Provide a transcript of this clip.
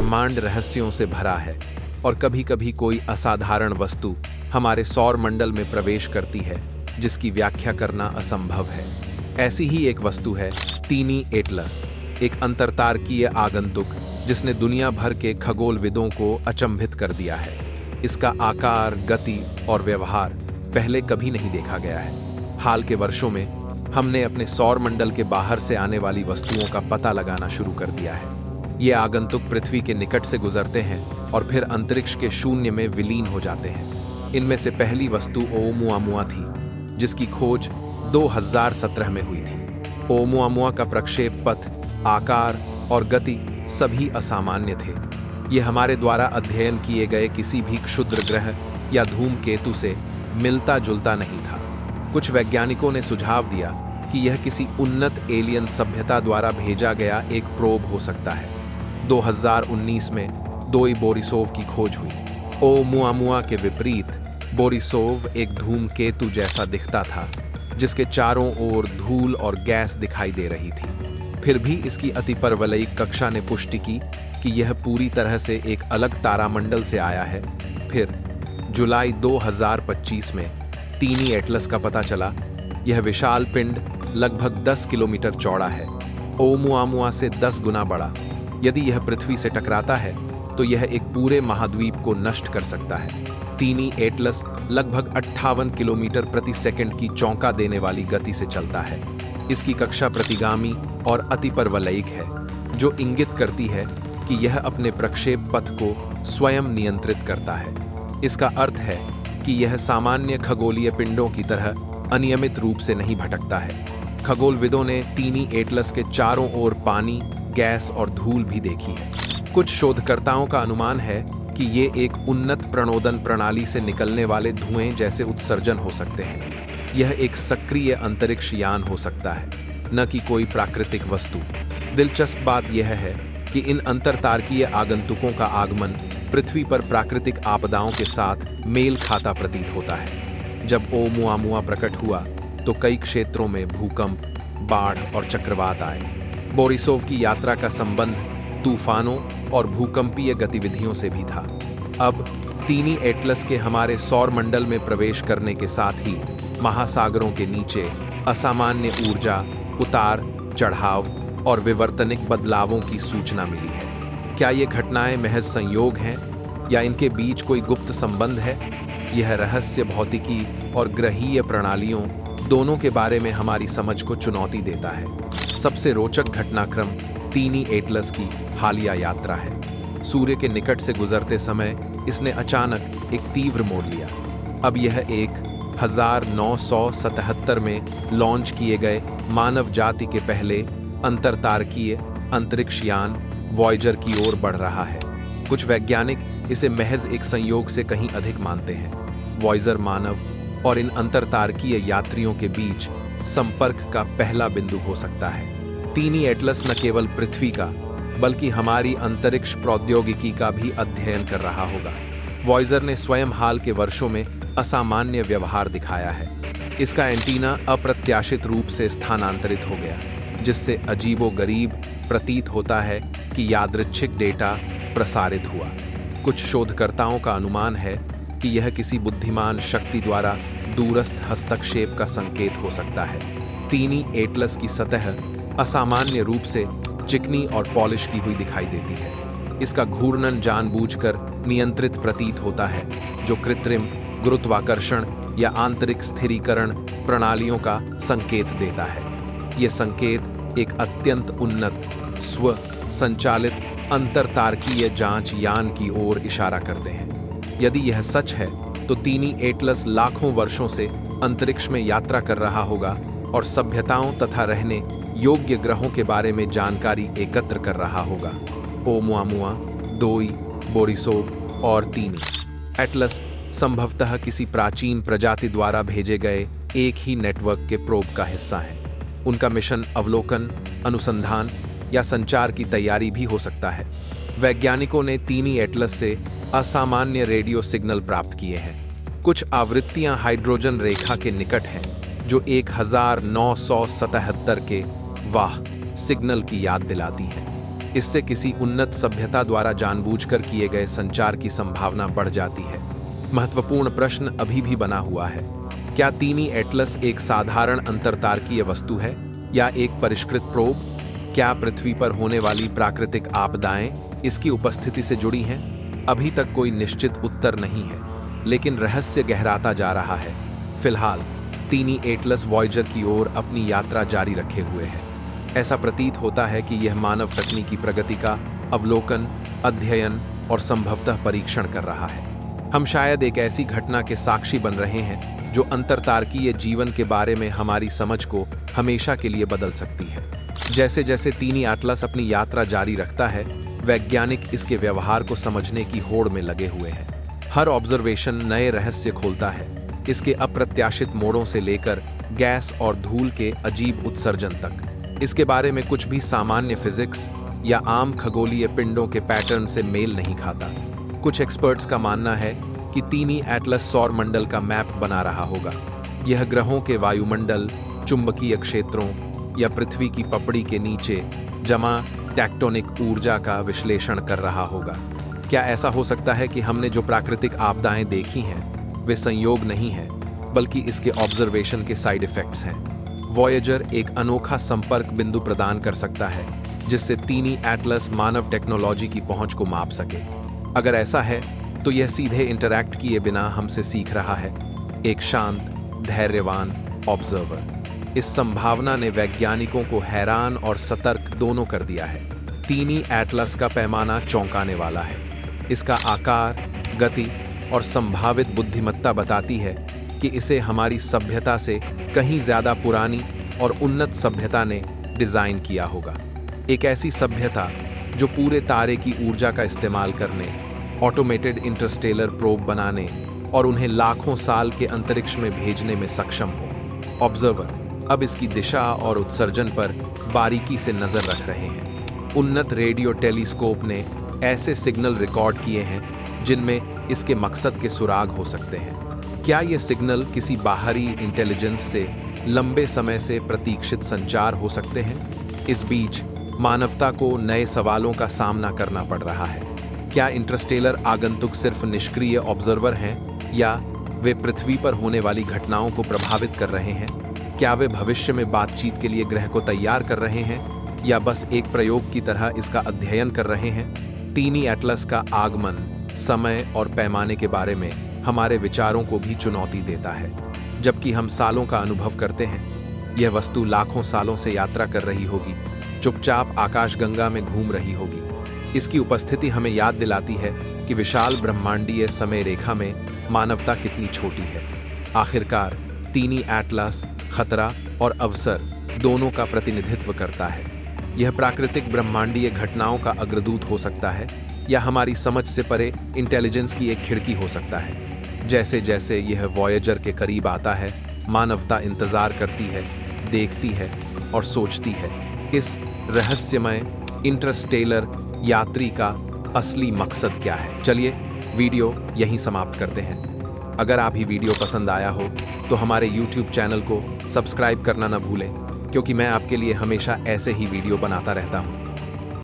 ब्रह्मांड रहस्यों से भरा है और कभी-कभी कोई असाधारण वस्तु हमारे सौर मंडल में प्रवेश करती है जिसकी व्याख्या करना असंभव है। ऐसी ही एक वस्तु है तीनी एटलस, एक अंतरतारकीय आगंतुक जिसने दुनिया भर के खगोलविदों को अचंभित कर दिया है। इसका आकार, गति और व्यवहार पहले कभी नहीं देखा गया है। हाल के वर्षों में हमने अपने सौर मंडल के बाहर से आने वाली वस्तुओं का पता लगाना शुरू कर दिया है। ये आगंतुक पृथ्वी के निकट से गुजरते हैं और फिर अंतरिक्ष के शून्य में विलीन हो जाते हैं। इनमें से पहली वस्तु ओमुआमुआ थी, जिसकी खोज 2017 में हुई थी। ओमुआमुआ का प्रक्षेप पथ, आकार और गति सभी असामान्य थे। ये हमारे द्वारा अध्ययन किए गए किसी भी क्षुद्र ग्रह या धूमकेतु से मिलता जुलता नहीं था। कुछ वैज्ञानिकों ने सुझाव दिया कि यह किसी उन्नत एलियन सभ्यता द्वारा भेजा गया एक प्रोब हो सकता है। 2019 में दोई बोरिसोव की खोज हुई। ओमुआमुआ के विपरीत बोरिसोव एक धूमकेतु जैसा दिखता था, जिसके चारों ओर धूल और गैस दिखाई दे रही थी। फिर भी इसकी अतिपरवलयिक कक्षा ने पुष्टि की कि यह पूरी तरह से एक अलग तारामंडल से आया है। फिर जुलाई 2025 में तीनी एटलस का पता चला। यह विशाल पिंड लगभग 10 किलोमीटर चौड़ा है, ओमुआमुआ से 10 गुना बड़ा। यदि यह पृथ्वी से टकराता है तो यह एक पूरे महाद्वीप को नष्ट कर सकता है। तीनी एटलस लगभग 58 किलोमीटर प्रति सेकंड की चौंका देने वाली गति से चलता है। इसकी कक्षा प्रतिगामी और अतिपरवलयिक है, जो इंगित करती है कि यह अपने प्रक्षेप पथ को स्वयं नियंत्रित करता है। इसका अर्थ है कि यह सामान्य खगोलीय पिंडों की तरह अनियमित रूप से नहीं भटकता है। खगोलविदों ने तीनी एटलस के चारों ओर पानी, गैस और धूल भी देखी है। कुछ शोधकर्ताओं का अनुमान है कि ये एक उन्नत प्रणोदन प्रणाली से निकलने वाले धुएं जैसे उत्सर्जन हो सकते हैं। यह एक सक्रिय अंतरिक्ष यान हो सकता है, न कि कोई प्राकृतिक वस्तु। दिलचस्प बात यह है कि इन अंतरतारकीय आगंतुकों का आगमन पृथ्वी पर प्राकृतिक आपदाओं के साथ मेल खाता प्रतीत होता है। जब ओमुआमुआ प्रकट हुआ तो कई क्षेत्रों में भूकंप, बाढ़ और चक्रवात आए। बोरिसोव की यात्रा का संबंध तूफानों और भूकंपीय गतिविधियों से भी था। अब तीनी एटलस के हमारे सौर मंडल में प्रवेश करने के साथ ही महासागरों के नीचे असामान्य ऊर्जा, उतार चढ़ाव और विवर्तनिक बदलावों की सूचना मिली है। क्या ये घटनाएं महज संयोग हैं या इनके बीच कोई गुप्त संबंध है? यह रहस्य भौतिकी और ग्रहीय प्रणालियों दोनों के बारे में हमारी समझ को चुनौती देता है। सबसे रोचक घटनाक्रम तीनी एटलस की हालिया यात्रा है। सूर्य के निकट से गुजरते समय इसने अचानक एक तीव्र मोड़ लिया। अब यह एक 1977 में लॉन्च किए गए मानव जाति के पहले अंतरतारकीय अंतरिक्ष यान वॉयेजर की ओर बढ़ रहा है। कुछ वैज्ञानिक इसे महज एक संयोग से कहीं अधिक मानते हैं। वॉयेजर मानव और इन अंतरतारकीय यात्रियों के बीच संपर्क का पहला बिंदु हो सकता है। तीनी एटलस न केवल पृथ्वी का बल्कि हमारी अंतरिक्ष प्रौद्योगिकी का भी अध्ययन कर रहा होगा। वॉयेजर ने स्वयं हाल के वर्षों में असामान्य व्यवहार दिखाया है। इसका एंटीना अप्रत्याशित रूप से स्थानांतरित हो गया, जिससे अजीबोगरीब प्रतीत होता है कि यादृच्छिक डेटा प्रसारित हुआ। कुछ शोधकर्ताओं का अनुमान है कि यह किसी बुद्धिमान शक्ति द्वारा दूरस्थ हस्तक्षेप का संकेत हो सकता है। तीनी एटलस की सतह असामान्य रूप से चिकनी और पॉलिश की हुई दिखाई देती है। इसका घूर्णन जानबूझकर नियंत्रित प्रतीत होता है, जो कृत्रिम गुरुत्वाकर्षण या आंतरिक स्थिरीकरण प्रणालियों का संकेत देता है। यह संकेत एक अत्यंत उन्नत स्व संचालित अंतरतारकीय जांच यान की ओर इशारा करते हैं। यदि यह सच है तो तीनी एटलस लाखों वर्षों से अंतरिक्ष में यात्रा कर रहा होगा और सभ्यताओं तथा रहने योग्य ग्रहों के बारे में जानकारी एकत्र कर रहा होगा। ओमुआमुआ, दोई, बोरिसोव और तीनी एटलस संभवतः किसी प्राचीन प्रजाति द्वारा भेजे गए एक ही नेटवर्क के प्रोब का हिस्सा है। उनका मिशन अवलोकन, अनुसंधान या संचार की तैयारी भी हो सकता है। वैज्ञानिकों ने तीनी एटलस से असामान्य रेडियो सिग्नल प्राप्त किए हैं। कुछ आवृत्तियां हाइड्रोजन रेखा के निकट हैं, जो 1977 के वाह सिग्नल की याद दिलाती है। इससे किसी उन्नत सभ्यता द्वारा जानबूझकर किए गए संचार की संभावना बढ़ जाती है। महत्वपूर्ण प्रश्न अभी भी बना हुआ है, क्या तीनी एटलस एक साधारण अंतरतारकीय वस्तु है या एक परिष्कृत प्रोब? क्या पृथ्वी पर होने वाली प्राकृतिक आपदाएं इसकी उपस्थिति से जुड़ी हैं? अभी तक कोई निश्चित उत्तर नहीं है, लेकिन रहस्य गहराता जा रहा है। फिलहाल तीनी एटलस वॉयेजर की ओर अपनी यात्रा जारी रखे हुए है। ऐसा प्रतीत होता है कि यह मानव तकनीकी प्रगति का अवलोकन, अध्ययन और संभवतः परीक्षण कर रहा है। हम शायद एक ऐसी घटना के साक्षी बन रहे हैं जो अंतरतारकीय जीवन के बारे में हमारी समझ को हमेशा के लिए बदल सकती है। जैसे जैसे तीनी एटलस अपनी यात्रा जारी रखता है, वैज्ञानिक इसके व्यवहार को समझने की होड़ में लगे हुए हैं। हर ऑब्जर्वेशन नए रहस्य खोलता है, इसके अप्रत्याशित मोड़ों से लेकर गैस और धूल के अजीब उत्सर्जन तक। इसके बारे में कुछ भी सामान्य फिजिक्स या आम खगोलीय पिंडों के पैटर्न से मेल नहीं खाता। कुछ एक्सपर्ट्स का मानना है कि तीनी एटलस सौर मंडल का मैप बना रहा होगा। यह ग्रहों के वायुमंडल, चुंबकीय क्षेत्रों या पृथ्वी की पपड़ी के नीचे जमा टेक्टोनिक ऊर्जा का विश्लेषण कर रहा होगा। क्या ऐसा हो सकता है कि हमने जो प्राकृतिक आपदाएं देखी हैं वे संयोग नहीं है, बल्कि इसके ऑब्जर्वेशन के साइड इफेक्ट्स हैं? वॉयेजर एक अनोखा संपर्क बिंदु प्रदान कर सकता है जिससे तीनी एटलस मानव टेक्नोलॉजी की पहुंच को माप सके। अगर ऐसा है तो यह सीधे इंटरैक्ट किए बिना हमसे सीख रहा है, एक शांत, धैर्यवान ऑब्जर्वर। इस संभावना ने वैज्ञानिकों को हैरान और सतर्क दोनों कर दिया है। तीनी एटलस का पैमाना चौंकाने वाला है। इसका आकार, गति और संभावित बुद्धिमत्ता बताती है कि इसे हमारी सभ्यता से कहीं ज्यादा पुरानी और उन्नत सभ्यता ने डिजाइन किया होगा। एक ऐसी सभ्यता जो पूरे तारे की ऊर्जा का इस्तेमाल करने, ऑटोमेटेड इंटरस्टेलर प्रोब बनाने और उन्हें लाखों साल के अंतरिक्ष में भेजने में सक्षम हो। ऑब्जर्वर अब इसकी दिशा और उत्सर्जन पर बारीकी से नजर रख रहे हैं। उन्नत रेडियो टेलीस्कोप ने ऐसे सिग्नल रिकॉर्ड किए हैं जिनमें इसके मकसद के सुराग हो सकते हैं। क्या ये सिग्नल किसी बाहरी इंटेलिजेंस से लंबे समय से प्रतीक्षित संचार हो सकते हैं? इस बीच मानवता को नए सवालों का सामना करना पड़ रहा है। क्या इंटरस्टेलर आगंतुक सिर्फ निष्क्रिय ऑब्जर्वर हैं या वे पृथ्वी पर होने वाली घटनाओं को प्रभावित कर रहे हैं? क्या वे भविष्य में बातचीत के लिए ग्रह को तैयार कर रहे हैं या बस एक प्रयोग की तरह इसका अध्ययन कर रहे हैं? तीनी एटलस का आगमन समय और पैमाने के बारे में हमारे विचारों को भी चुनौती देता है। जबकि हम सालों का अनुभव करते हैं, यह वस्तु लाखों सालों से यात्रा कर रही होगी, चुपचाप आकाशगंगा में घूम रही होगी। इसकी उपस्थिति हमें याद दिलाती है कि विशाल ब्रह्मांडीय समय रेखा में मानवता कितनी छोटी है। आखिरकार तीनी एटलस खतरा और अवसर दोनों का प्रतिनिधित्व करता है। यह प्राकृतिक ब्रह्मांडीय घटनाओं का अग्रदूत हो सकता है या हमारी समझ से परे इंटेलिजेंस की एक खिड़की हो सकता है। जैसे जैसे यह वॉयेजर के करीब आता है, मानवता इंतजार करती है, देखती है और सोचती है, इस रहस्यमय इंटरस्टेलर यात्री का असली मकसद क्या है। चलिए वीडियो यहीं समाप्त करते हैं। अगर आप ही वीडियो पसंद आया हो तो हमारे YouTube चैनल को सब्सक्राइब करना न भूलें, क्योंकि मैं आपके लिए हमेशा ऐसे ही वीडियो बनाता रहता हूँ।